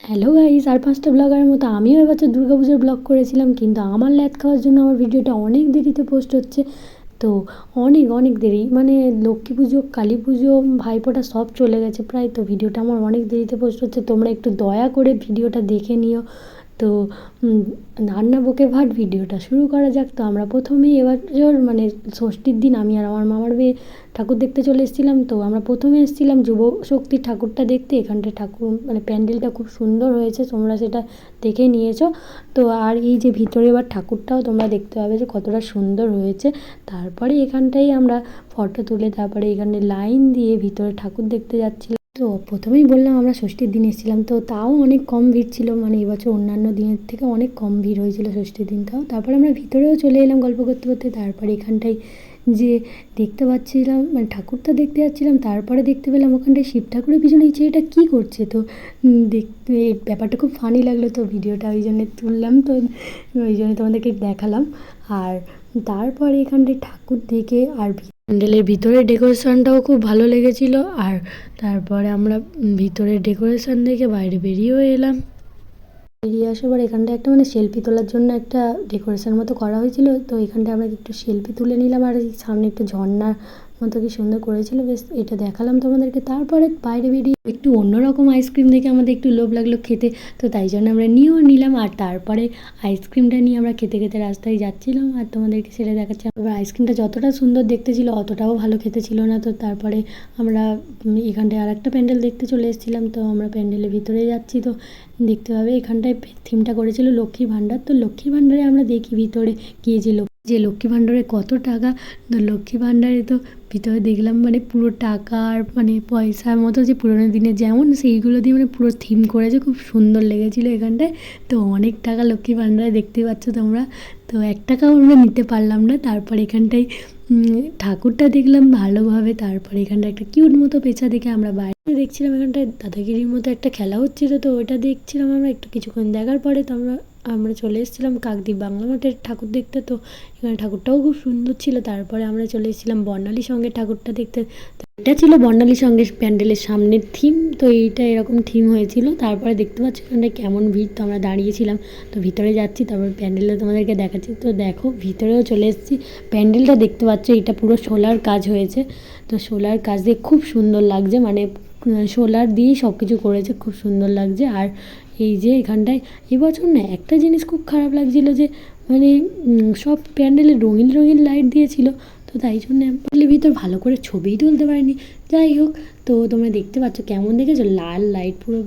Hello guys, আর 5টা ব্লগারের মতো আমিও এবছর দুর্গাপুজোর ব্লগ করেছিলাম, কিন্তু আমার ল্যাদ খাওয়ার জন্য আমার ভিডিওটা অনেক দেরিতে পোস্ট হচ্ছে। তো অনেক অনেক দেরি, মানে লক্ষ্মী পুজো, কালী পুজো, ভাইফোঁটা সব চলে গেছে প্রায়। তো ভিডিওটা আমার অনেক দেরিতে পোস্ট হচ্ছে, তোমরা একটু দয়া করে ভিডিওটা দেখে নিও। তো রান্না বকে ভাট ভিডিওটা শুরু করা যাক। তো আমরা প্রথমেই এবছর মানে ষষ্ঠীর দিন আমি আর আমার মামার মেয়ে ঠাকুর দেখতে চলে এসেছিলাম। তো আমরা প্রথমে এসেছিলাম যুব শক্তির ঠাকুরটা দেখতে। এখানটায় ঠাকুর মানে প্যান্ডেলটা খুব সুন্দর হয়েছে, তোমরা সেটা দেখে নিয়েছো। তো আর এই যে ভিতরে এবার ঠাকুরটাও তোমরা দেখতে পাবে যে কতটা সুন্দর হয়েছে। তারপরে এখানটাই আমরা ফটো তুলে তারপরে এখানে লাইন দিয়ে ভিতরে ঠাকুর দেখতে যাচ্ছিলাম। তো প্রথমেই বললাম আমরা ষষ্ঠীর দিন এসেছিলাম, তো তাও অনেক কম ভিড় ছিল, মানে এবছর অন্যান্য দিনের থেকে অনেক কম ভিড় হয়েছিল ষষ্ঠীর দিনটাও। তারপরে আমরা ভিতরেও চলে এলাম গল্প করতে করতে। তারপরে এখানটায় যে দেখতে পাচ্ছিলাম মানে ঠাকুরটা দেখতে যাচ্ছিলাম, তারপরে দেখতে পেলাম ওখানটায় শিব ঠাকুরের পিছনে এই ছেলেটা কী করছে। তো দেখতে এই ব্যাপারটা খুব ফানি লাগলো, তো ভিডিওটা ওই জন্যে তুললাম, তো ওই জন্য তোমাদেরকে দেখালাম। আর তারপরে এখানটায় ঠাকুর দেখে আর প্যান্ডেলের ভিতরে ডেকোরেশনটাও খুব ভালো লেগেছিলো। আর তারপরে আমরা ভিতরের ডেকোরেশন দেখে বাইরে বেরিয়েও এলাম। বেরিয়ে আসার পর এখানটা একটা মানে সেলফি তোলার জন্য একটা ডেকোরেশন মতো করা হয়েছিল। তো এখানটা আমরা একটু সেলফি তুলে নিলাম, আর সামনে একটু ঝর্নার মতো কি সুন্দর করেছিল, বেশ এটা দেখালাম তোমাদেরকে। তারপরে বাইরে বেরিয়ে একটু অন্যরকম আইসক্রিম দেখে আমাদের একটু লোভ লাগলো খেতে, তো তাই জন্য আমরা নিয়েও নিলাম। আর তারপরে আইসক্রিমটা নিয়ে আমরা খেতে খেতে রাস্তায় যাচ্ছিলাম, আর তোমাদেরকে সেটা দেখাচ্ছি। এবার আইসক্রিমটা যতটা সুন্দর দেখতে ছিল অতটাও ভালো খেতে ছিল না। তো তারপরে আমরা এখানটায় আর একটা প্যান্ডেল দেখতে চলে এসেছিলাম। তো আমরা প্যান্ডেলের ভিতরে যাচ্ছি, তো দেখতে পাবে এখানটায় থিমটা করেছিল লক্ষ্মীর ভাণ্ডার। তো লক্ষ্মীর ভাণ্ডারে আমরা দেখি ভিতরে গিয়ে যে লক্ষ্মী ভাণ্ডারে কত টাকা। তো লক্ষ্মী ভাণ্ডারে তো ভিতরে দেখলাম মানে পুরো টাকা আর মানে পয়সার মতো যে পুরোনো দিনে যেমন সেইগুলো দিয়ে মানে পুরো থিম করেছে, খুব সুন্দর লেগেছিলো এখানটায়। তো অনেক টাকা লক্ষ্মী ভাণ্ডারে দেখতে পাচ্ছ তোমরা। তো 1 টাকাও আমরা নিতে পারলাম না। তারপর এখানটায় ঠাকুরটা দেখলাম ভালোভাবে। তারপরে এখানটা একটা কিউট মতো পেঁচা দেখে আমরা বাইরে দেখছিলাম, এখানটায় দাদাগিরির মতো একটা খেলা হচ্ছিলো, তো ওটা দেখছিলাম আমরা একটু কিছুক্ষণ দেখার পরে। তো আমরা চলে এসেছিলাম কাকদ্বীপ বাংলা মাঠের ঠাকুর দেখতে। তো এখানে ঠাকুরটাও খুব সুন্দর ছিল। তারপরে আমরা চলে এসেছিলাম বর্ণালী সঙ্গে ঠাকুরটা দেখতে। এটা ছিল বর্ণালী সঙ্গে প্যান্ডেলের সামনের থিম। তো এইটা এরকম থিম হয়েছিল। তারপরে দেখতে পাচ্ছি এখানটায় কেমন ভিড়। তো আমরা দাঁড়িয়েছিলাম, তো ভিতরে যাচ্ছি, তারপর প্যান্ডেলটা তোমাদেরকে দেখাচ্ছি। তো দেখো ভিতরেও চলে এসেছি। প্যান্ডেলটা দেখতে পাচ্ছ, এটা পুরো সোলার কাজ হয়েছে। তো সোলার কাজ দিয়ে খুব সুন্দর লাগছে, মানে সোলার দিয়েই সব কিছু করেছে, খুব সুন্দর লাগছে। আর এই যে এখানটায় এবছর না একটা জিনিস খুব খারাপ লাগছিলো যে মানে সব প্যান্ডেলে রঙিন রঙিন লাইট দিয়েছিল, তো তাই জন্য প্যান্ডেলের ভিতর ভালো করে ছবিই তুলতে পারিনি। যাই হোক, তো তোমরা দেখতে পাচ্ছ কেমন দেখেছো, লাল লাইট পুরো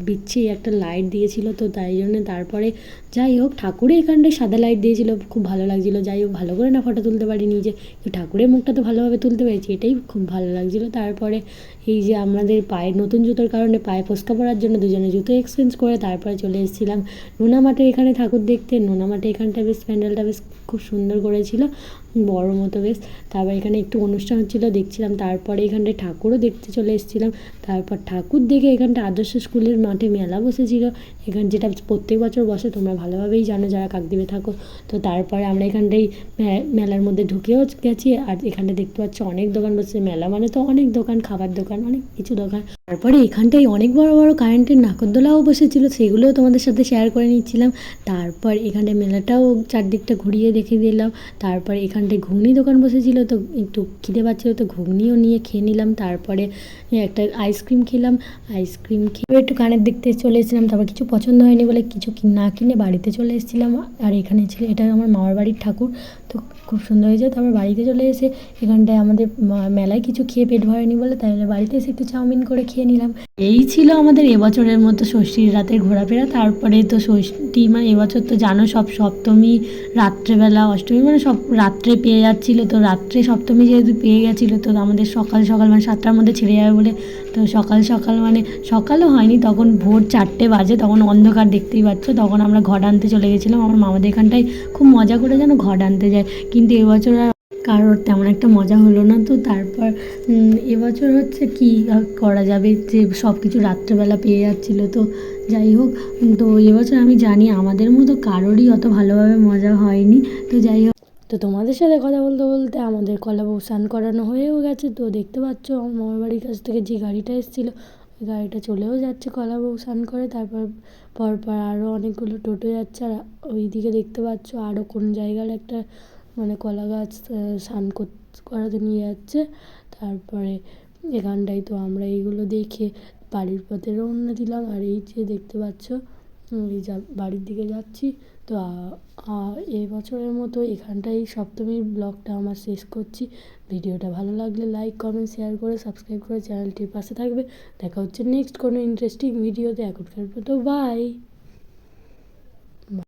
বিচ্ছিরি একটা লাইট দিয়েছিল। তো তাই জন্য তারপরে যাই হোক ঠাকুরে এখানটায় সাদা লাইট দিয়েছিল, খুব ভালো লাগছিলো। যাই হোক ভালো করে না ফটো তুলতে পারিনি, যে ঠাকুরের মুখটা তো ভালোভাবে তুলতে পেরেছি, এটাই খুব ভালো লাগছিলো। তারপরে এই যে আমাদের পায়ে নতুন জুতোর কারণে পায়ে ফোস্কা পড়ার জন্য দুজনে জুতো এক্সচেঞ্জ করে তারপরে চলে এসেছিলাম নোনা মাঠে এখানে ঠাকুর দেখতে। নোনা মাঠে এখানটা বেশ প্যান্ডেলটা বেশ খুব সুন্দর করেছিল, বড় মতো বেশ। তারপর এখানে একটু অনুষ্ঠান হচ্ছিলো দেখছিলাম। তারপরে এখানটায় ঠাকুরও দেখতে চলে এসেছিলাম। তারপর ঠাকুর দেখে এখানটা আদর্শ স্কুলের মাঠে মেলা বসেছিল, এখানে যেটা প্রত্যেক বছর বসে, তোমরা ভালোভাবেই জানো যারা কাকদ্বীপে থাকো। তো তারপরে আমরা এখানটাই মেলার মধ্যে ঢুকেও গেছি। আর এখানটা দেখতে পাচ্ছ অনেক দোকান বসেছে, মেলা মানে তো অনেক দোকান, খাবার দোকান, অনেক কিছু দোকান। তারপরে এখানটায় অনেক বড় বড় কারেন্টের নাগরদোলাও বসেছিল, সেগুলোও তোমাদের সাথে শেয়ার করে নিচ্ছিলাম। তারপর এখানটায় মেলাটাও চারদিকটা ঘুরিয়ে দেখে দিলাম। তারপরে এখানটায় ঘুগনি দোকান বসেছিল, তো একটু খিদে পাচ্ছিলো, তো ঘুগনিও নিয়ে খেয়ে নিলাম। তারপরে একটা আইসক্রিম খেলাম, আইসক্রিম খেয়ে একটু কানের দেখতে চলে এসেছিলাম। তারপর কিছু পছন্দ হয়নি বলে কিছু না কিনে বাড়িতে চলে এসেছিলাম। আর এখানে ছিল এটা আমার মামার বাড়ির ঠাকুর, তো খুব সুন্দর হয়েছে। তারপর বাড়িতে চলে এসে এখানটায় আমাদের মেলায় কিছু খেয়ে পেট ভরেনি বলে তাহলে বাড়িতে এসে একটু চাউমিন করে খেয়ে নিলাম। এই ছিল আমাদের এবছরের মতো ষষ্ঠীর রাতের ঘোরাফেরা। তারপরে তো ষষ্ঠী মানে এবছর তো জানো সব সপ্তমী রাত্রেবেলা, অষ্টমী মানে সব রাত্রে পেয়ে যাচ্ছিলো। তো রাত্রে সপ্তমী যেহেতু পেয়ে গেছিলো, তো আমাদের সকাল সকাল মানে 7টার মধ্যে ছেড়ে যাবে বলে, তো সকাল সকাল মানে সকালও হয়নি, তখন ভোর 4টে বাজে, তখন অন্ধকার দেখতেই পাচ্ছ। তখন আমরা ঘট আনতে চলে গেছিলাম। আমার মামাদের এখানটায় খুব মজা করে যেন ঘট আনতে যায়, কিন্তু এবছর আর কারোর তেমন একটা মজা হলো না। তো তারপর এবছর হচ্ছে কি করা যাবে, যে সব কিছু রাত্রেবেলা পেয়ে যাচ্ছিলো। তো যাই হোক, তো এবছর আমি জানি আমাদের মতো কারোরই অত ভালোভাবে মজা হয়নি। তো যাই হোক, তো তোমাদের সাথে কথা বলতে বলতে আমাদের কলা বউ স্নান করানো হয়েও গেছে। তো দেখতে পাচ্ছ আমার মামার বাড়ির কাছ থেকে যে গাড়িটা এসেছিলো গাড়িটা চলেও যাচ্ছে কলাবউ স্নান করে, তারপর পরপর আরও অনেকগুলো টোটো যাচ্ছে। আর ওই দিকে দেখতে পাচ্ছ আরও কোন জায়গার একটা মানে কলা গাছ স্নান করাতে নিয়ে যাচ্ছে। তারপরে এখানটায় তো আমরা এইগুলো দেখে বাড়ির পথে রওনা দিলাম। আর এই যে দেখতে পাচ্ছ এই বাড়ির দিকে যাচ্ছি। তো এই বছরের মতো এখানটাই সপ্তমীর ব্লগটা আমার শেষ করছি। ভিডিওটা ভালো লাগলে লাইক, কমেন্ট, শেয়ার করে সাবস্ক্রাইব করে চ্যানেলটির পাশে থাকবে। দেখা হচ্ছে নেক্সট কোনো ইন্টারেস্টিং ভিডিওতে। এখনকার মতো বাই।